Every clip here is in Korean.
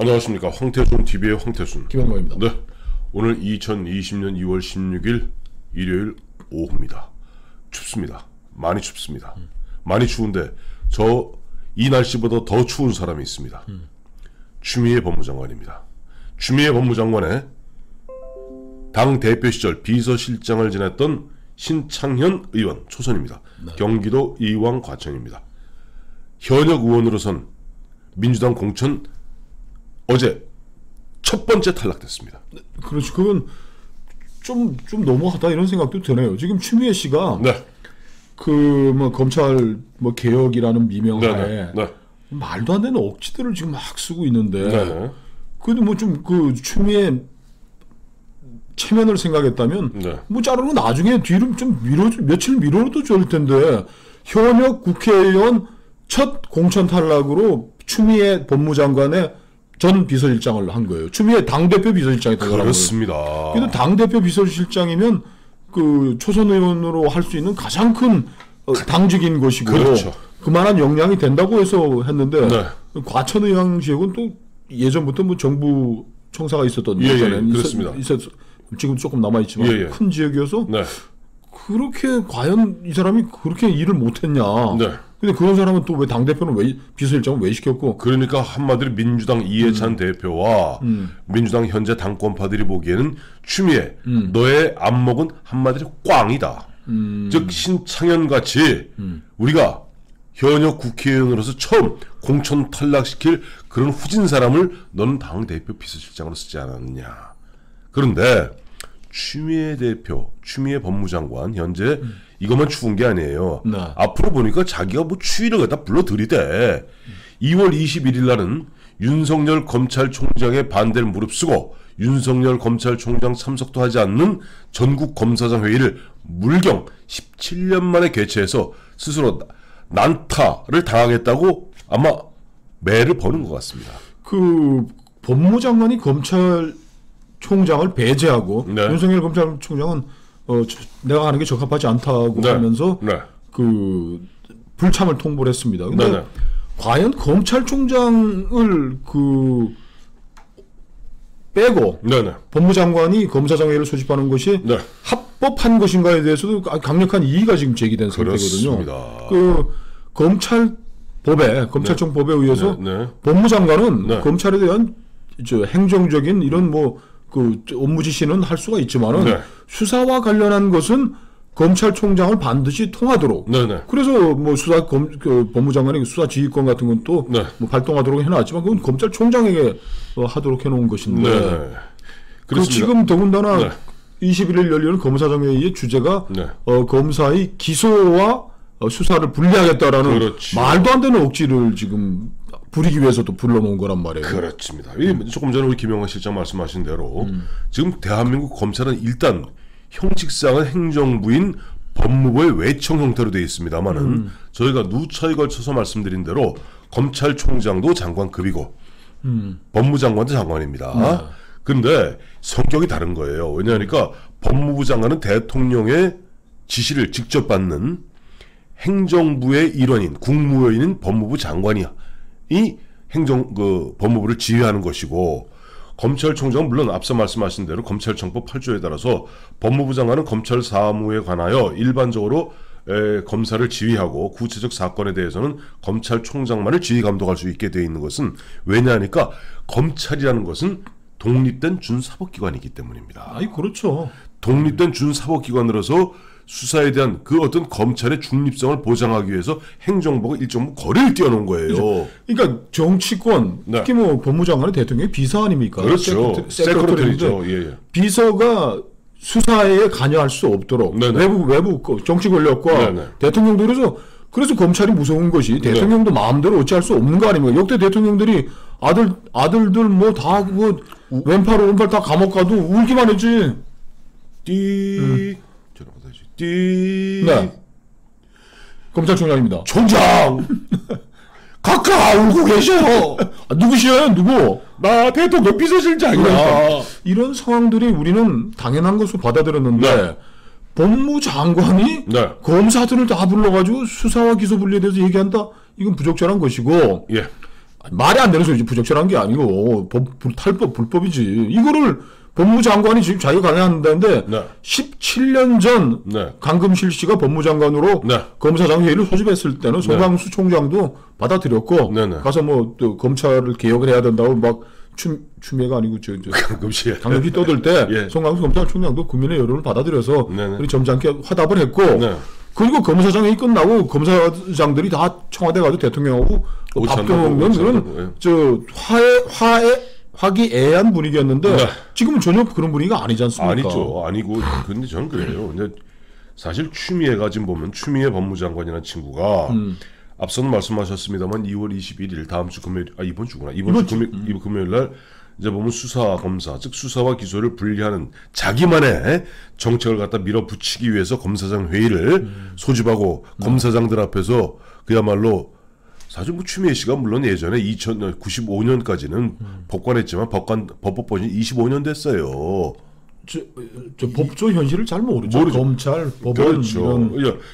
안녕하십니까. 황태순 TV의 황태순 김영모입니다. 네, 오늘 2020년 2월 16일 일요일 오후입니다. 춥습니다. 많이 춥습니다. 많이 추운데 이 날씨보다 더 추운 사람이 있습니다. 추미애 법무장관입니다. 추미애 법무장관의 당 대표 시절 비서실장을 지냈던 신창현 의원 초선입니다. 네. 경기도 의왕 과천입니다. 현역 의원으로선 민주당 공천 어제 첫 번째 탈락됐습니다. 그렇지. 그건 좀 너무하다 이런 생각도 드네요. 지금 추미애 씨가 네. 검찰 개혁이라는 미명하에 네. 말도 안 되는 억지들을 지금 막 쓰고 있는데 네. 그래도 좀 추미애 체면을 생각했다면 네. 자르고 나중에 뒤로 좀 며칠 미뤄도 좋을 텐데 현역 국회의원 첫 공천 탈락으로 추미애 법무장관의 전 비서실장을 한 거예요. 추미애 당대표 비서실장이 되더라고요. 그렇습니다. 그래도 당대표 비서실장이면 초선 의원으로 할 수 있는 가장 큰 당직인 것이고 그렇죠. 그만한 역량이 된다고 해서 했는데 네. 과천 의왕 지역은 또 예전부터 정부 청사가 있었던 그렇습니다. 지금 조금 남아있지만 큰 지역이어서 네. 그렇게 과연 이 사람이 그렇게 일을 못했냐. 네. 근데 그런 사람은 또 왜 당대표는 비서실장은 왜 시켰고. 그러니까 한마디로 민주당 이해찬 대표와 민주당 현재 당권파들이 보기에는 추미애 너의 안목은 한마디로 꽝이다. 즉 신창현같이 우리가 현역 국회의원으로서 처음 공천 탈락시킬 그런 후진 사람을 너는 당대표 비서실장으로 쓰지 않았느냐. 그런데 추미애 대표, 추미애 법무장관 현재 이것만 추운 게 아니에요. 네. 앞으로 보니까 자기가 추위를 갖다 불러들이대. 2월 21일 날은 윤석열 검찰총장의 반대를 무릅쓰고 윤석열 검찰총장 참석도 하지 않는 전국 검사장 회의를 물경 17년 만에 개최해서 스스로 난타를 당하겠다고 아마 매를 버는 것 같습니다. 법무장관이 검찰총장을 배제하고 네. 윤석열 검찰총장은 내가 하는 게 적합하지 않다고 네. 하면서 네. 불참을 통보를 했습니다. 근데 네. 과연 검찰총장을 빼고 네. 법무장관이 검사장회를 소집하는 것이 네. 합법한 것인가에 대해서도 강력한 이의가 지금 제기된 상태거든요. 검찰청법에 의해서 법무장관은 검찰에 대한 행정적인 이런 업무 지시는 할 수가 있지만은 수사와 관련한 것은 검찰총장을 반드시 통하도록. 그래서 법무장관이 수사 지휘권 같은 건 또 발동하도록 해놨지만 그건 검찰총장에게 하도록 해놓은 것인데. 지금 더군다나 21일 열리는 검사장회의의 주제가 검사의 기소와 수사를 분리하겠다라는 그렇지. 말도 안 되는 억지를 지금 부리기 위해서 또 불러놓은 거란 말이에요. 그렇습니다. 조금 전에 우리 김영하 실장 말씀하신 대로 지금 대한민국 검찰은 일단 형식상은 행정부인 법무부의 외청 형태로 되어 있습니다만은 저희가 누차에 걸쳐서 말씀드린 대로 검찰총장도 장관급이고 법무장관도 장관입니다. 그런데 성격이 다른 거예요. 왜냐하니까 법무부 장관은 대통령의 지시를 직접 받는 행정부의 일원인 국무위원인 법무부 장관이 법무부를 지휘하는 것이고 검찰총장은 물론 앞서 말씀하신 대로 검찰청법 8조에 따라서 법무부 장관은 검찰 사무에 관하여 일반적으로 검사를 지휘하고 구체적 사건에 대해서는 검찰총장만을 지휘 감독할 수 있게 되어 있는 것은 왜냐하니까 검찰이라는 것은 독립된 준사법기관이기 때문입니다. 그렇죠. 독립된 준사법기관으로서 수사에 대한 어떤 검찰의 중립성을 보장하기 위해서 행정부가 일정 거리를 띄워놓은 거예요. 그러니까 정치권, 특히 법무장관은 대통령의 비서 아닙니까? 그렇죠. 세크레터리죠. 비서가 수사에 관여할 수 없도록 외부 정치 권력과 대통령도 그래서 검찰이 무서운 것이 대통령도 마음대로 어찌할 수 없는 거 아닙니까? 역대 대통령들이 아들들 다 왼팔 다 감옥 가도 울기만 했지. 검찰총장입니다. 총장! 각하 울고 계셔요! 누구시에요? 누구? 나 대통령 비서실장이야. 이런 상황들이 우리는 당연한 것으로 받아들였는데 법무장관이 검사들을 다 불러가지고 수사와 기소 분리에 대해서 얘기한다? 이건 부적절한 것이고 말이 안 되는 소리지. 부적절한 게 아니고 탈법 불법이지. 이거를 법무장관이 지금 자기가 관여한다는데 네. 17년 전 네. 강금실 씨가 법무장관으로 네. 검사장 회의를 소집했을 때는 송강수 총장도 받아들였고 가서 뭐 또 검찰을 개혁을 해야 된다고 막 추미애가 아니고 강금실 떠들 때 예. 송강수 검찰총장도 국민의 여론을 받아들여서 우리 점잖게 화답을 했고 그리고 검사장이 끝나고 검사장들이 다 청와대 가서 대통령하고 밥도 먹는 그런 화기애애한 분위기였는데 지금은 전혀 그런 분위기가 아니지 않습니까? 아니죠. 아니고 근데 저는 그래요. 근데 사실 추미애가 지금 보면 추미애 법무장관이라는 친구가 앞서는 말씀하셨습니다만 2월 21일 다음 주 금요일 이번 주구나. 이번 주 금요일 날 이제 보면 수사 검사 즉 수사와 기소를 분리하는 자기만의 정책을 갖다 밀어붙이기 위해서 검사장 회의를 소집하고 검사장들 앞에서 그야말로 사실 뭐 추미애 씨가 물론 예전에 1995년까지는 법관했지만 법법본이 25년 됐어요. 저 법조 현실을 잘 모르죠. 검찰, 법원 그렇죠.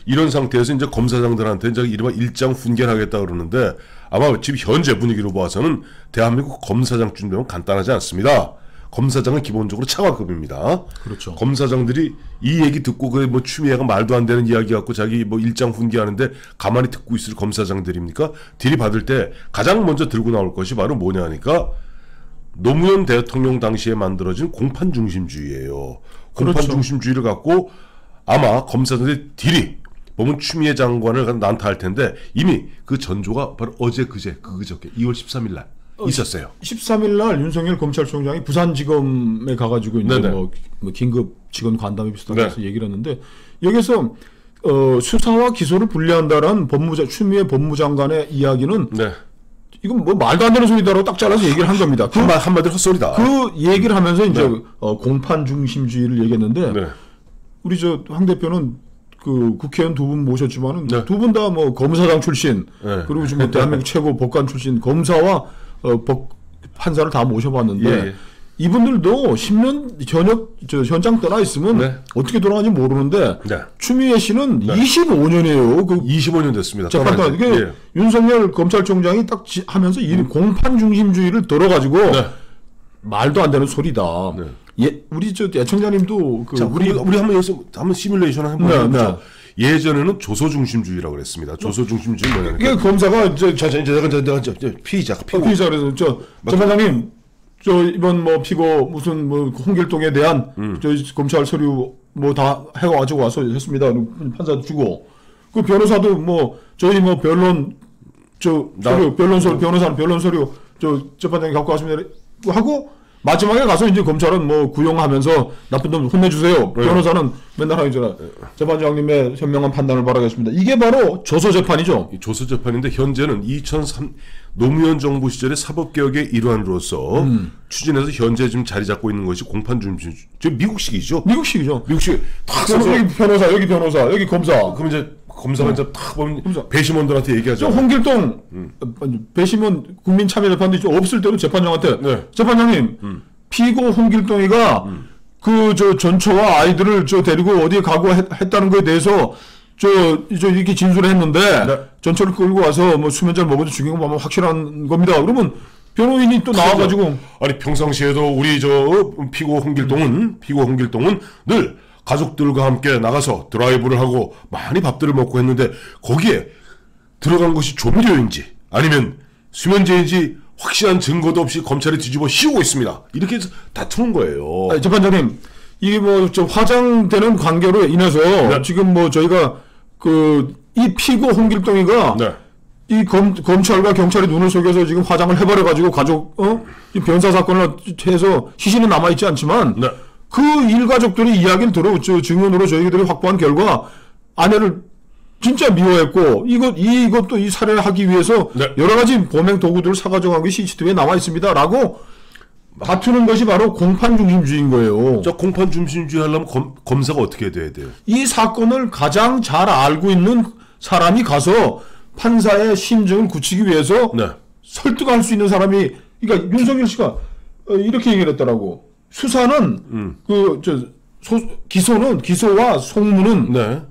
이런 상태에서 이제 검사장들한테 이제 이른바 일장 훈계하겠다 그러는데 아마 지금 현재 분위기로 봐서는 대한민국 검사장 준비는 간단하지 않습니다. 검사장은 기본적으로 차관급입니다. 그렇죠. 검사장들이 이 얘기 듣고 그 뭐 추미애가 말도 안 되는 이야기 갖고 자기 뭐 일장 훈계하는데 가만히 듣고 있을 검사장들입니까? 들이받을 때 가장 먼저 들고 나올 것이 바로 뭐냐 하니까 노무현 대통령 당시에 만들어진 공판 중심주의예요. 공판 그렇죠. 중심주의를 갖고 아마 검사들이 딜이 보면 추미애 장관을 난타할 텐데 이미 그 전조가 바로 어제 그저께 2월 13일 날 있었어요. 13일 날 윤석열 검찰총장이 부산지검에 가가지고 이제 뭐 긴급 직원 간담회 비슷하게 해서 얘기를 했는데 여기서 수사와 기소를 분리한다라는 추미애 법무장관의 이야기는 이건 뭐 말도 안 되는 소리다라고 딱 잘라서 얘기를 한 겁니다. 한마디로 헛소리다. 그 얘기를 하면서 이제 공판 중심주의를 얘기했는데 우리 황 대표는 그 국회의원 두 분 모셨지만은 두 분 다 뭐 검사장 출신 그리고 지금 대한민국 최고 법관 출신 검사와 판사를 다 모셔봤는데 이분들도 10년 현장 떠나 있으면 어떻게 돌아가는지 모르는데 추미애 씨는 25년이에요. 25년 됐습니다. 잠깐만 이게 윤석열 검찰총장이 딱 하면서 이 공판 중심주의를 들어가지고 말도 안 되는 소리다. 우리 애청자님도 우리 한번 여기서 한번 시뮬레이션 한번 해보죠. 예전에는 조소 중심주의라고 그랬습니다. 조소 중심주의 뭐냐? 이게 검사가 이제 피의자가 그래서 재판장님 이번 뭐 피고 무슨 뭐 홍길동에 대한 검찰 서류 뭐 다 해가지고 와서 했습니다. 판사 주고 그 변호사도 뭐 저희 뭐 변론 서류 변호사는 변론 서류 재판장이 갖고 왔습니다 하고 마지막에 가서 이제 검찰은 뭐 구형하면서 나쁜 놈 혼내주세요. 변호사는 맨날 하잖아. 재판장님의 현명한 판단을 바라겠습니다. 이게 바로 조소 재판이죠. 조소 재판인데 현재는 2003 노무현 정부 시절의 사법개혁의 일환으로서 추진해서 현재 지금 자리 잡고 있는 것이 공판 중심주의. 미국식이죠. 미국식. 여기 변호사, 여기 변호사, 여기 검사. 그럼 이제 검사가 이제 탁 보면 배심원들한테 얘기하죠. 홍길동 배심원 국민참여재판도 없을 때도 재판장한테 재판장님 피고 홍길동이가 그 전처와 아이들을 데리고 어디에 가고 했다는 거에 대해서 이렇게 진술을 했는데 전처를 끌고 와서 뭐 수면제를 먹어도 죽인 거 보면 확실한 겁니다. 그러면 변호인이 또 나와가지고 아니 평상시에도 우리 피고 홍길동은 늘 가족들과 함께 나가서 드라이브를 하고 많이 밥들을 먹고 했는데 거기에 들어간 것이 조미료인지 아니면 수면제인지 확실한 증거도 없이 검찰이 뒤집어 씌우고 있습니다. 이렇게 해서 다투는 거예요. 아니, 재판장님 이게 뭐 화장되는 관계로 인해서 지금 뭐 저희가 이 피고 홍길동이가 이 검찰과 경찰이 눈을 속여서 지금 화장을 해버려가지고 이 변사 사건을 해서 시신은 남아있지 않지만 그 일가족들의 이야기를 증언으로 저희들이 확보한 결과 아내를 진짜 미워했고 이것도 이 살해를 하기 위해서 여러 가지 범행 도구들을 사가지고 간 게 CCTV에 나와 있습니다라고 다투는 것이 바로 공판 중심주의인 거예요. 공판 중심주의 하려면 검사가 어떻게 돼야 돼요? 이 사건을 가장 잘 알고 있는 사람이 가서 판사의 심정을 굳히기 위해서 설득할 수 있는 사람이 그러니까 윤석열 씨가 이렇게 얘기를 했더라고. 수사는 기소와 송무는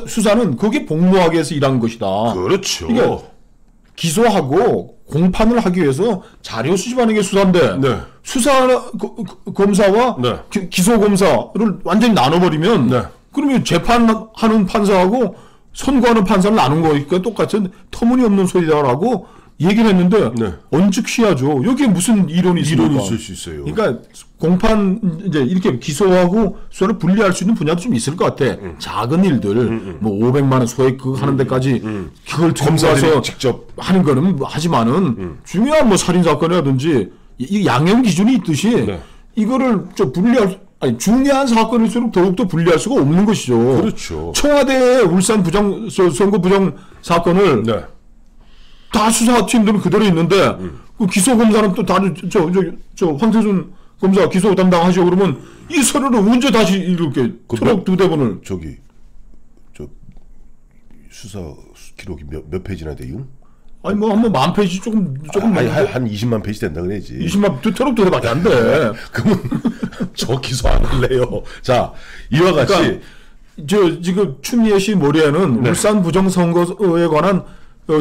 수사는 그게 복무하기 위해서 일하는 것이다. 그렇죠. 그러니까 기소하고 공판을 하기 위해서 자료 수집하는 게 수사인데 네. 검사와 네. 기소 검사를 완전히 나눠버리면 네. 그러면 재판하는 판사하고 선고하는 판사를 나눈 거니까 똑같은 터무니없는 소리다라고 얘기를 했는데 네. 언즉시하죠. 여기에 무슨 이론이 있습니까? 이론이 있을 수 있어요. 그러니까 공판 이제 이렇게 기소하고 수사를 분리할 수 있는 분야도 좀 있을 것 같아. 작은 일들 뭐 500만 원 소액 하는 데까지 그걸 검사서 직접 하는 거는 하지만은 중요한 뭐 살인 사건이라든지 이 양형 기준이 있듯이 네. 이거를 좀 분리할 아니 중요한 사건일수록 더욱더 분리할 수가 없는 것이죠. 그렇죠. 청와대의 울산 선거 부정 사건을 네. 다 수사팀들은 그대로 있는데 그 기소 검사는 또 다른 저 황태순 검사 기소 담당하시고 그러면 이 서류를 언제 다시 이렇게 트럭 2대분을 저기 저 수사 기록이 몇 페이지나 돼요? 아니 뭐 한번 10,000페이지 조금 한 20만 페이지 된다 그래야지. 20만 트럭 2대밖에 안 돼. 그러면 저 기소 안 할래요. 자 이와 같이 그러니까 저 지금 추미애 씨 머리에는 네. 울산 부정선거에 관한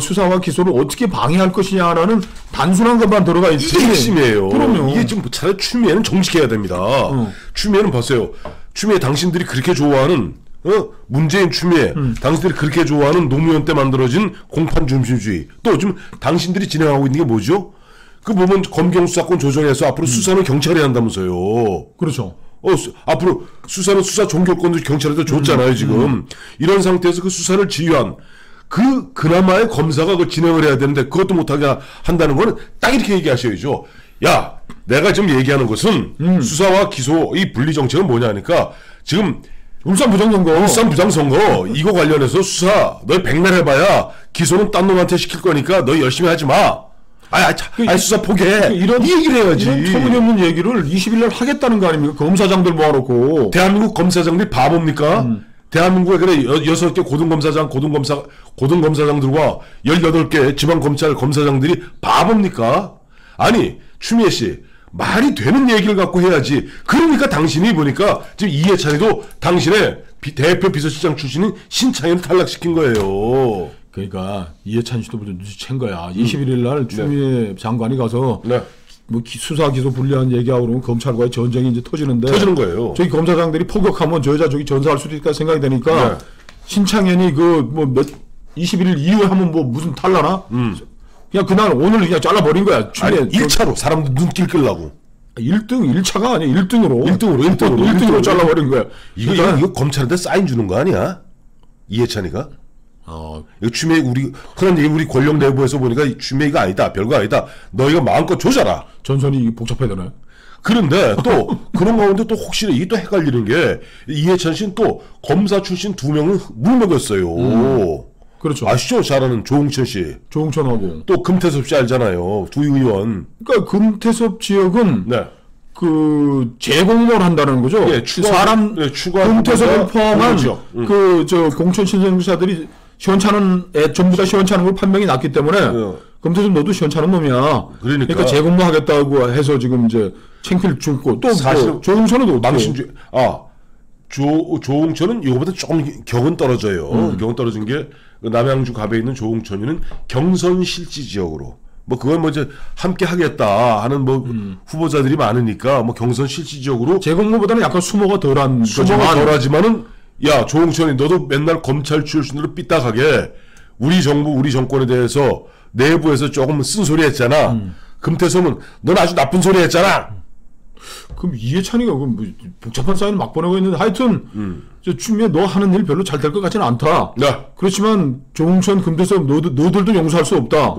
수사와 기소를 어떻게 방해할 것이냐라는 단순한 것만 들어가 있지. 이게 핵심이에요. 그럼요. 이게 좀 차라리 추미애는 정직해야 됩니다. 추미애는 보세요. 추미애 당신들이 그렇게 좋아하는 문재인 추미애 당신들이 그렇게 좋아하는 노무현 때 만들어진 공판 중심주의 또 지금 당신들이 진행하고 있는 게 뭐죠? 그 보면 검경 수사권 조정해서 앞으로 수사는 경찰이 한다면서요. 그렇죠. 앞으로 수사는 수사 종결권도 경찰에도 줬잖아요 지금. 이런 상태에서 그 수사를 지휘한 그나마의 검사가 그걸 진행을 해야 되는데 그것도 못하게 한다는 거는 딱 이렇게 얘기하셔야죠. 야, 내가 지금 얘기하는 것은 수사와 기소 이 분리 정책은 뭐냐니까 지금 울산 부정선거 이거 관련해서 수사 너희 백날 해봐야 기소는 딴 놈한테 시킬 거니까 너희 열심히 하지 마. 수사 포기해. 이 얘기를 해야지. 이런 터무니없는 얘기를 20일 날 하겠다는 거 아닙니까? 검사장들 모아놓고. 대한민국 검사장들이 바보입니까? 대한민국에 그래 6개 고등검사장들과 18개 지방검찰 검사장들이 바보입니까? 아니 추미애 씨 말이 되는 얘기를 갖고 해야지. 그러니까 당신이 보니까 지금 이해찬이도 당신의 대표 비서실장 출신인 신창현을 탈락시킨 거예요. 그러니까 이해찬 씨도 눈치챈 거야. 21일 날 추미애 장관이 가서 네. 뭐 수사 기소 분리한 얘기하고 그러면 검찰과의 전쟁이 이제 터지는 거예요. 저기 검사장들이 포격하면 저 여자 저기 전사할 수도 있다 생각이 되니까 신창현이 그 뭐 21일 이후에 하면 뭐 무슨 탈라나? 그냥 그날 오늘 그냥 잘라버린 거야. 아니 1차로 사람들 눈길 끌라고. 1차가 아니야. 1등으로 1등으로 잘라버린 거야. 이거 검찰한테 사인 주는 거 아니야? 이해찬이가? 이거 추미애 우리 권력 내부에서 보니까 추미애가 아니다. 별거 아니다. 너희가 마음껏 조져라. 전선이 복잡해야 되나요? 그런데 또 그런 가운데 또 혹시나 이게 또 헷갈리는 게 이해찬 씨는 또 검사 출신 2명을 물먹였어요. 그렇죠. 아시죠? 잘 아는 조홍천 씨. 조홍천하고 또 금태섭 씨 알잖아요. 두 의원. 그러니까 금태섭 지역은 그 재공모를 한다는 거죠. 추가 금태섭을 포함한 저 공천 신청자들이 시원찮은 전부 다 시원찮은 걸 판명이 났기 때문에 금태섭 너도 시원찮은 놈이야. 그러니까 재공모하겠다고 해서 지금 이제 챙피를 줍고 또 사실 조홍천은 망신주 조홍천은 이거보다 조금 격은 떨어져요. 격은 떨어진 게 남양주 갑에 있는 조홍천이는 경선 실지 지역으로 뭐 그건 뭐 이제 함께 하겠다 하는 뭐 후보자들이 많으니까 뭐 경선 실지 지역으로 재공모보다는 약간 수모가 덜하지만은 야 조홍천이 너도 맨날 검찰 출신으로 삐딱하게 우리 정부 우리 정권에 대해서 내부에서 조금 쓴소리 했잖아. 금태섭은 넌 아주 나쁜 소리 했잖아. 그럼 이해찬이가 뭐 복잡한 사인을 막 보내고 있는데 하여튼 저 추미애 너 하는 일 별로 잘 될 것 같지는 않다. 그렇지만 조홍천 금태섭 너들도 용서할 수 없다.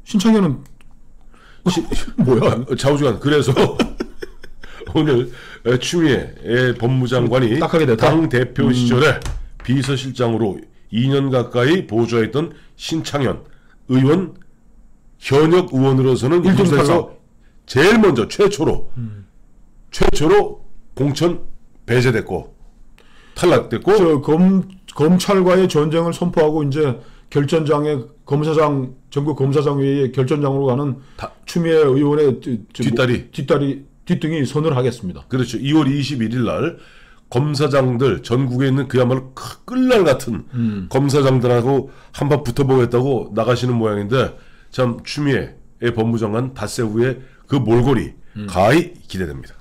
신창현은 뭐야? 좌우지간. 그래서 오늘 추미애 법무장관이 당 대표 시절에 비서실장으로 2년 가까이 보좌했던 신창현 의원 현역 의원으로서는 1등에서 제일 먼저 최초로 공천 배제됐고 탈락됐고 저 검찰과의 전쟁을 선포하고 이제 결전장에 전국 검사장 회의의 결전장으로 가는 추미애 의원의 뒷등이 선을 하겠습니다. 그렇죠. 2월 21일 날 검사장들 전국에 있는 그야말로 끌날 같은 검사장들하고 한번 붙어보겠다고 나가시는 모양인데 참 추미애의 법무장관 닷새 후에 그 몰골이 가히 기대됩니다.